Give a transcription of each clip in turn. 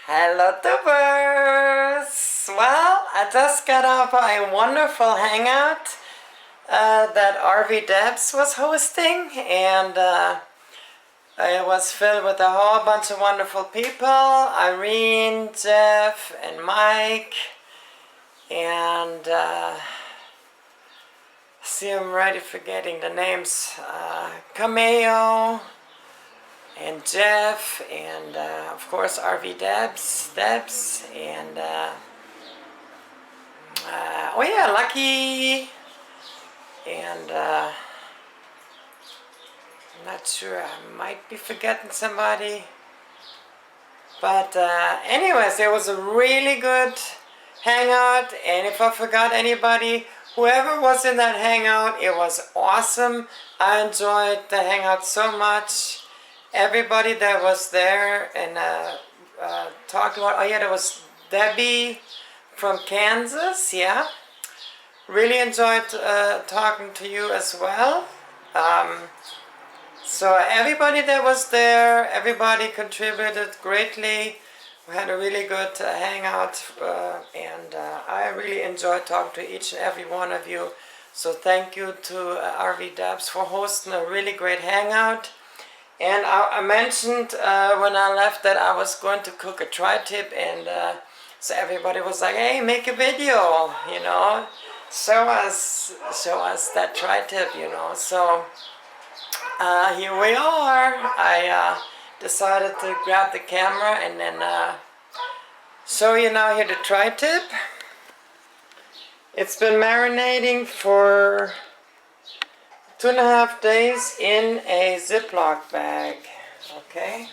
Hello tubers! Well, I just got off a wonderful hangout that RV Debs was hosting, and it was filled with a whole bunch of wonderful people. Irene, Jeff, and Mike, and see, I'm already forgetting the names. Cameo, and Jeff, and of course RV Debs, and oh yeah, Lucky, and I'm not sure, I might be forgetting somebody, but anyways, it was a really good hangout, and if I forgot anybody, whoever was in that hangout, it was awesome. I enjoyed the hangout so much. Everybody that was there and talked about, oh yeah, there was Debbie from Kansas, yeah. Really enjoyed talking to you as well. So everybody that was there, everybody contributed greatly. We had a really good hangout, and I really enjoyed talking to each and every one of you. So thank you to RV Debs for hosting a really great hangout. And I mentioned when I left that I was going to cook a tri-tip, and so everybody was like, hey, make a video, you know, show us that tri-tip, you know. So here we are. I decided to grab the camera and then show you now here the tri-tip. It's been marinating for 2.5 days in a Ziploc bag, okay?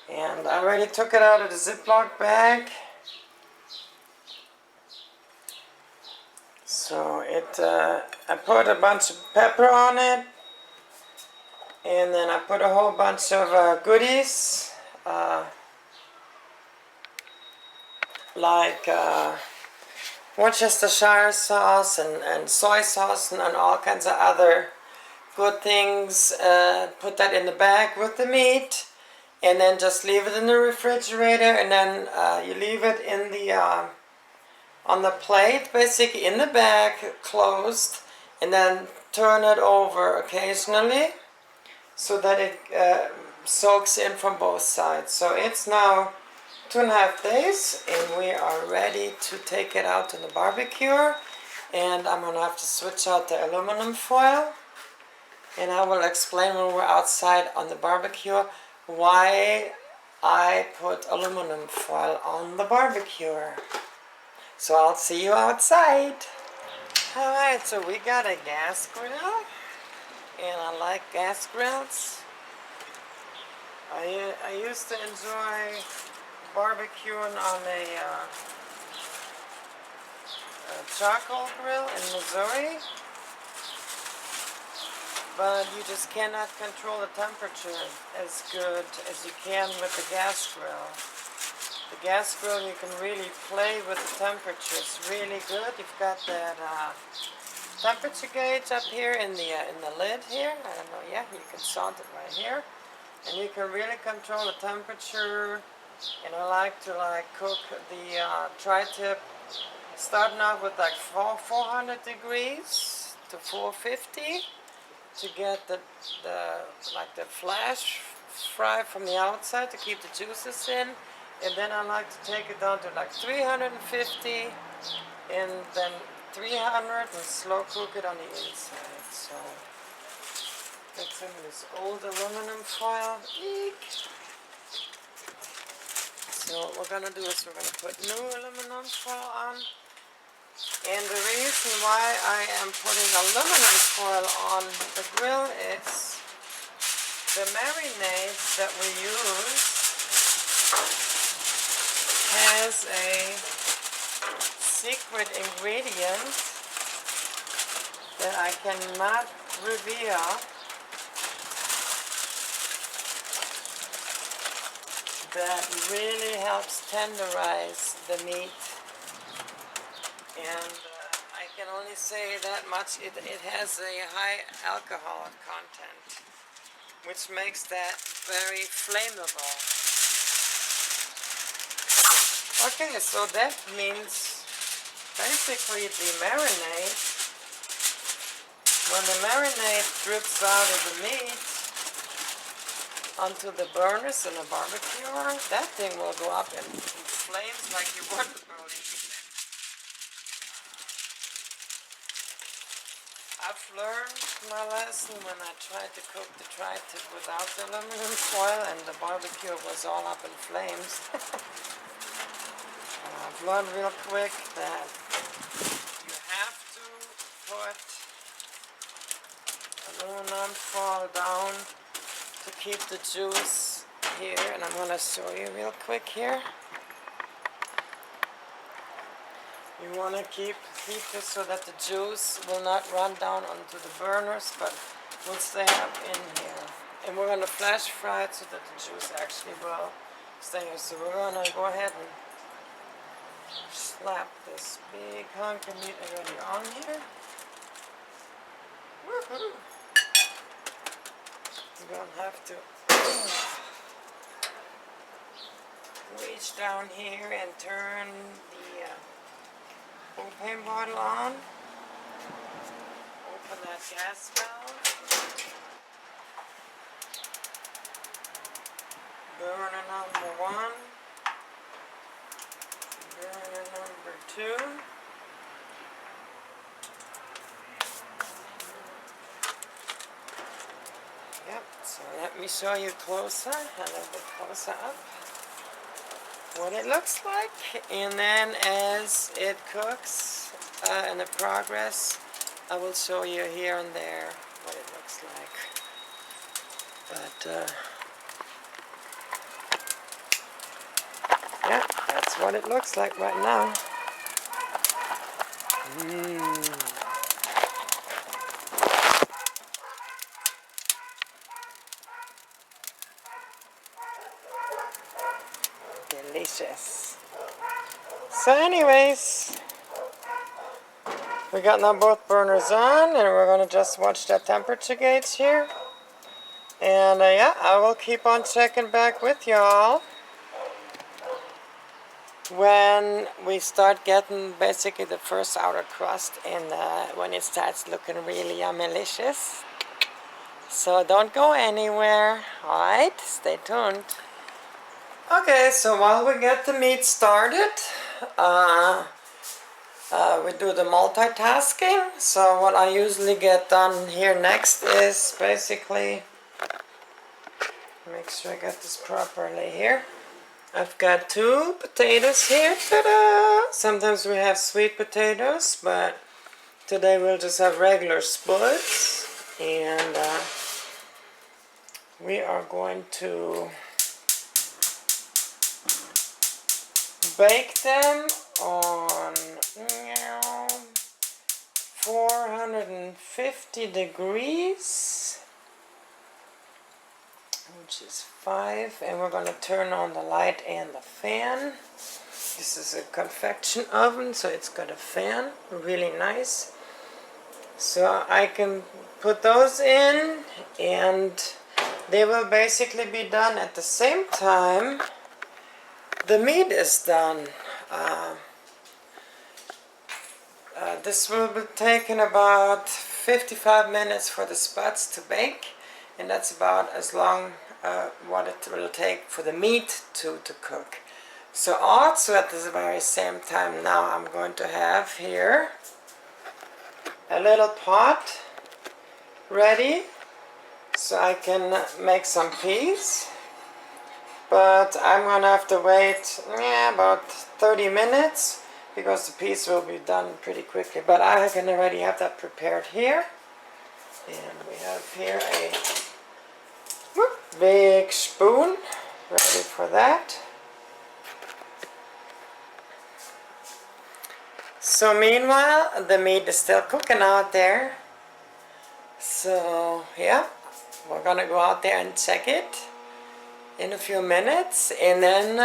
And I already took it out of the Ziploc bag. So I put a bunch of pepper on it, and then I put a whole bunch of goodies, like Worcestershire sauce and soy sauce and all kinds of other good things. Put that in the bag with the meat, and then just leave it in the refrigerator, and then you leave it in the on the plate, basically in the bag, closed, and then turn it over occasionally so that it soaks in from both sides. So it's now 2.5 days, and we are ready to take it out to the barbecue. And I'm gonna have to switch out the aluminum foil, and I will explain when we're outside on the barbecue why I put aluminum foil on the barbecue. So I'll see you outside. Alright, so we got a gas grill, and I like gas grills. I used to enjoy barbecuing on a charcoal grill in Missouri, but you just cannot control the temperature as good as you can with the gas grill. The gas grill, you can really play with the temperature. It's really good. You've got that temperature gauge up here in the lid here. I don't know, yeah, you can sound it right here, and you can really control the temperature. And I like to cook the tri-tip starting off with like 400 degrees to 450 to get the flash fry from the outside to keep the juices in, and then I like to take it down to like 350 and then 300 and slow cook it on the inside. So that's some of this old aluminum foil. Eek. So what we're going to do is we're going to put new aluminum foil on. And the reason why I am putting aluminum foil on the grill is the marinade that we use has a secret ingredient that I cannot reveal, that really helps tenderize the meat. And I can only say that much, it has a high alcohol content, which makes that very flammable. Okay, so that means basically the marinade, when the marinade drips out of the meat onto the burners in a barbecue, that thing will go up in flames like you wouldn't believe. I've learned my lesson when I tried to cook the tri-tip without the aluminum foil and the barbecue was all up in flames. I've learned real quick that you have to put aluminum foil down to keep the juice here, and I'm going to show you real quick here. You want to keep it so that the juice will not run down onto the burners, but will stay up in here. And we're going to flash fry it so that the juice actually will stay here. So we're going to go ahead and slap this big hunk of meat already on here. Woohoo! You're going to have to reach down here and turn the propane bottle on. Open that gas valve. Burner number 1. Burner number 2. Yep, so let me show you closer, a little bit closer up, what it looks like. And then as it cooks in the progress, I will show you here and there what it looks like. But yeah, that's what it looks like right now. Delicious. So anyways, we got now both burners on, and we're going to just watch that temperature gauge here. And yeah, I will keep on checking back with y'all when we start getting basically the first outer crust and when it starts looking really yummy-licious. So don't go anywhere, alright? Stay tuned. Okay, so while we get the meat started, we do the multitasking. So what I usually get done here next is basically, make sure I get this properly here. I've got 2 potatoes here. Ta-da! Sometimes we have sweet potatoes, but today we'll just have regular spuds. And we are going to bake them on 450 degrees, which is 5, and we're going to turn on the light and the fan. This is a convection oven, so it's got a fan, really nice. So I can put those in, and they will basically be done at the same time the meat is done. This will be taking about 55 minutes for the spuds to bake, and that's about as long what it will take for the meat to cook. So also at the very same time now I'm going to have here a little pot ready so I can make some peas. But I'm going to have to wait about 30 minutes because the peas will be done pretty quickly. But I can already have that prepared here. And we have here a big spoon ready for that. So meanwhile, the meat is still cooking out there. So yeah, we're going to go out there and check it in a few minutes, and then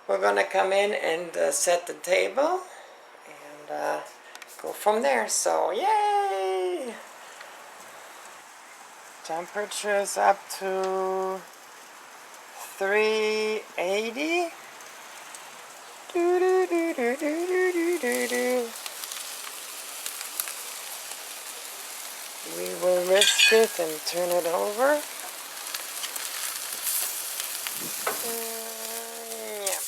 we're gonna come in and set the table and go from there. So yay! Temperature is up to 380. Do, do, do, do, do, do, do, do. We will whisk it and turn it over. Yep.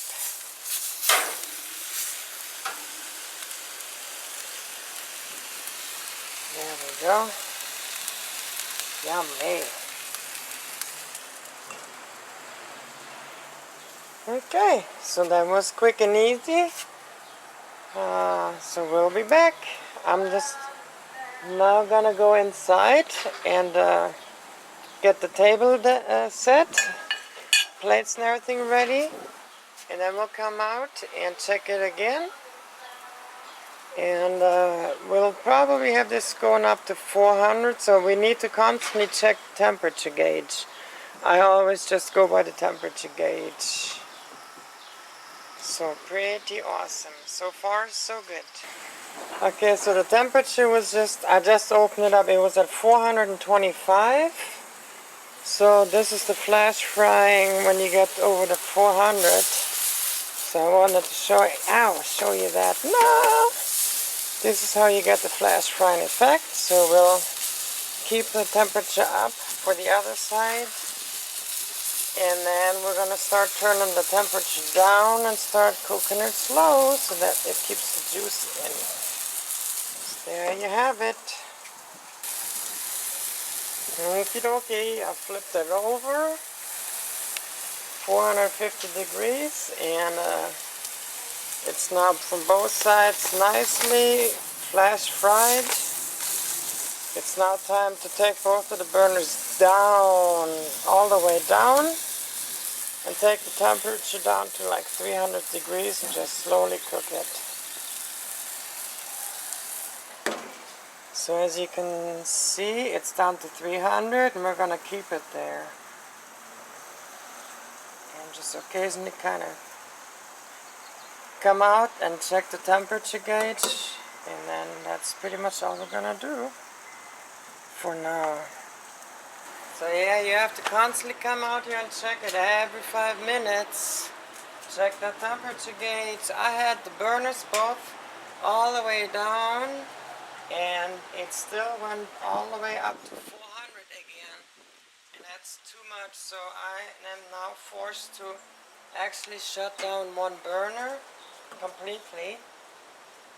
There we go. Yummy. Okay, so that was quick and easy. So we'll be back. I'm just now gonna go inside and get the table set, plates and everything ready, and then we'll come out and check it again. And we'll probably have this going up to 400, so we need to constantly check the temperature gauge. I always just go by the temperature gauge. So pretty awesome. So far, so good. Okay, so the temperature was I just opened it up. It was at 425. So this is the flash frying when you get over the 400. So I wanted to show you that. No! This is how you get the flash frying effect. So we'll keep the temperature up for the other side. And then we're going to start turning the temperature down and start cooking it slow so that it keeps the juice in. So there you have it. Okie dokie, I flipped it over. 450 degrees, and it's now from both sides nicely flash fried. It's now time to take both of the burners down, all the way down, and take the temperature down to like 300 degrees and just slowly cook it. So as you can see, it's down to 300, and we're going to keep it there. And just occasionally kind of come out and check the temperature gauge, and then that's pretty much all we're going to do for now. So yeah, you have to constantly come out here and check it every 5 minutes. Check the temperature gauge. I had the burners both all the way down, and it still went all the way up to 400 again, and that's too much. So I am now forced to actually shut down one burner completely,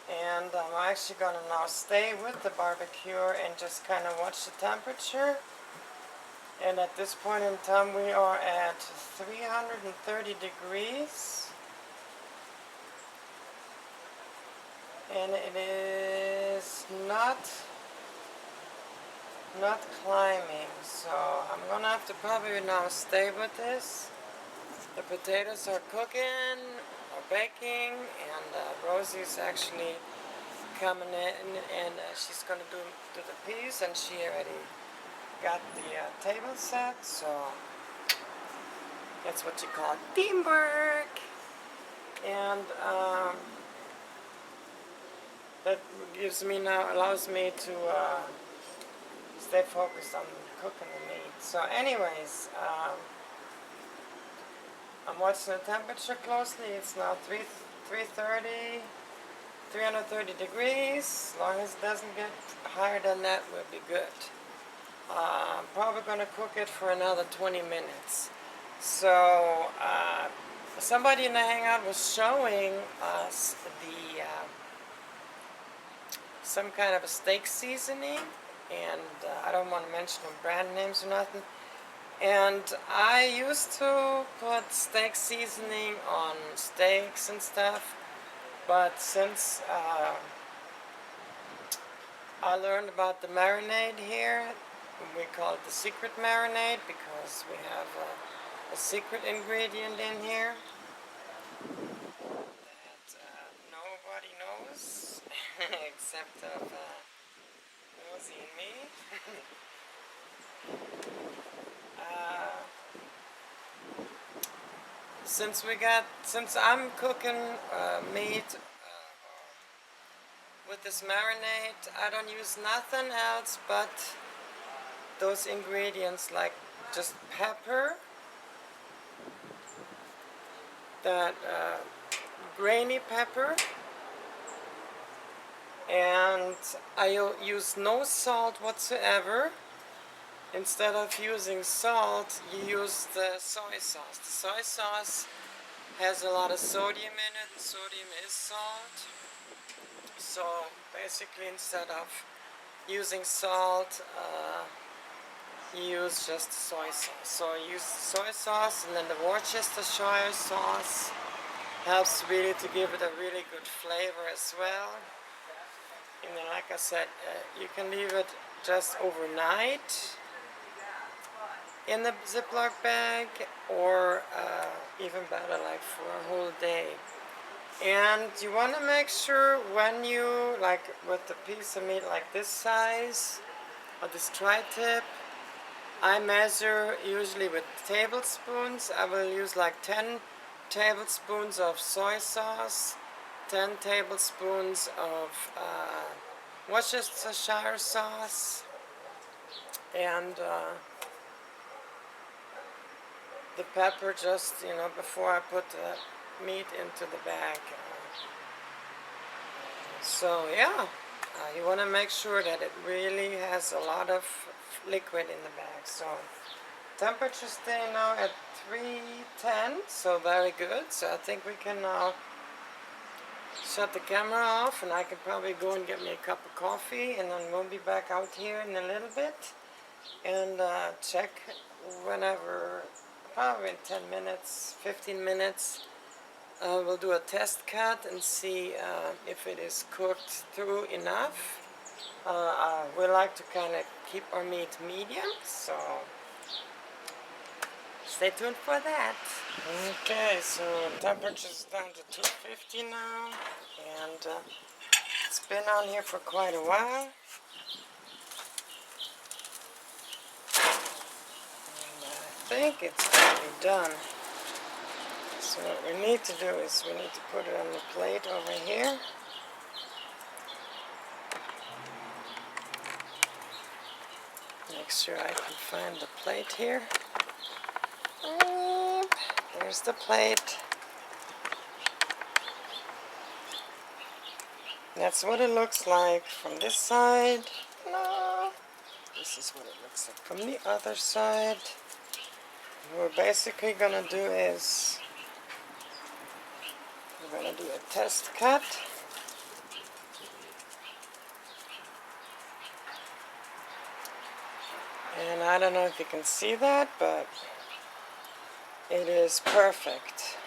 and I'm actually gonna now stay with the barbecue and just kind of watch the temperature. And at this point in time we are at 330 degrees, and it is not climbing, so I'm gonna have to probably now stay with this. The potatoes are cooking or baking, and Rosie's actually coming in, and she's gonna do the peas, and she already got the table set, so that's what you call teamwork. And that allows me to stay focused on cooking the meat. So anyways, I'm watching the temperature closely. It's now 330 degrees. As long as it doesn't get higher than that, we'll be good. I'm probably going to cook it for another 20 minutes. So somebody in the hangout was showing us some kind of a steak seasoning, and I don't want to mention no brand names or nothing. And I used to put steak seasoning on steaks and stuff, but since I learned about the marinade here, we call it the secret marinade because we have a secret ingredient in here that nobody knows except of Rosie and me. Since I'm cooking meat with this marinade, I don't use nothing else but those ingredients, like just pepper, that grainy pepper, and I use no salt whatsoever. Instead of using salt, you use the soy sauce. The soy sauce has a lot of sodium in it, and sodium is salt. So basically, instead of using salt, you use just soy sauce. So I use the soy sauce, and then the Worcestershire sauce helps really to give it a really good flavor as well. And then, like I said, you can leave it just overnight in the Ziploc bag, or even better, like for a whole day. And you want to make sure when you, like with the piece of meat like this size, or this tri-tip, I measure usually with tablespoons. I will use like 10 tablespoons of soy sauce, 10 tablespoons of Worcestershire sauce, and the pepper just, before I put the meat into the bag. So yeah, you want to make sure that it really has a lot of liquid in the bag. So temperature staying now at 310, so very good. So I think we can now shut the camera off, and I can probably go and get me a cup of coffee, and then we'll be back out here in a little bit and check whenever, probably in 10 minutes, 15 minutes. We'll do a test cut and see if it is cooked through enough. We like to kind of keep our meat medium, so stay tuned for that. Okay, so temperature's down to 250 now, and it's been on here for quite a while. And I think it's going to be done. So what we need to do is we need to put it on the plate over here. Make sure I can find the plate here. There's the plate. That's what it looks like from this side. No. This is what it looks like from the other side. What we're basically going to do is we're going to do a test cut. And I don't know if you can see that, but it is perfect.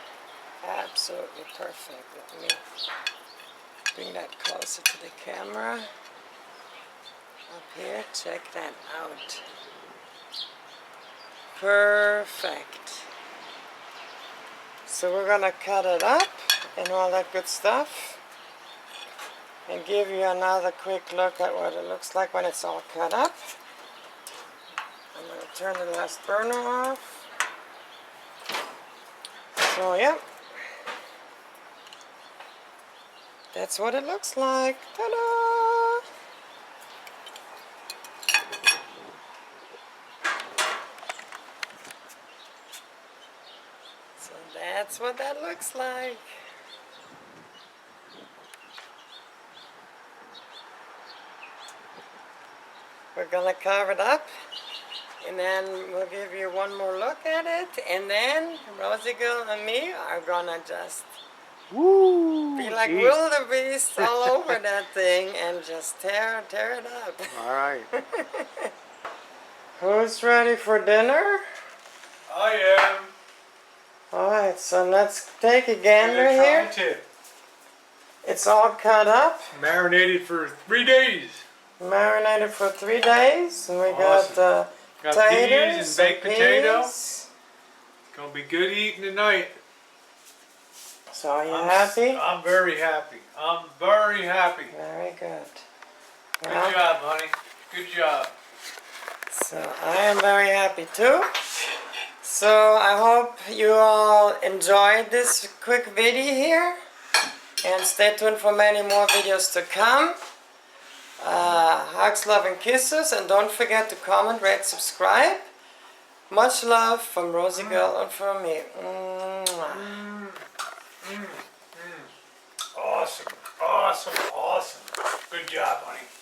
Absolutely perfect. Let me bring that closer to the camera. Up here, check that out. Perfect. So we're gonna cut it up and all that good stuff, and give you another quick look at what it looks like when it's all cut up. I'm going to turn the last burner off. So yeah, that's what it looks like. Ta-da! So that's what that looks like. We're gonna carve it up, and then we'll give you one more look at it, and then Rosie Girl and me are gonna just be like wildebeest all over that thing and just tear it up. All right. Who's ready for dinner? I am. Alright, so let's take a gander here. Tip. It's all cut up. Marinated for 3 days. Marinated for 3 days. And we Awesome. got Peas and baked potato. peas. It's gonna be good eating tonight. So are you happy? I'm very happy. I'm very happy. Very good. Good Well, job, honey. Good job. so I am very happy too. So I hope you all enjoyed this quick video here, and stay tuned for many more videos to come. Hugs, love, and kisses, and don't forget to comment, rate, subscribe. Much love from Rosie Girl and from me. Mwah. Awesome. Awesome. Awesome. Good job, honey.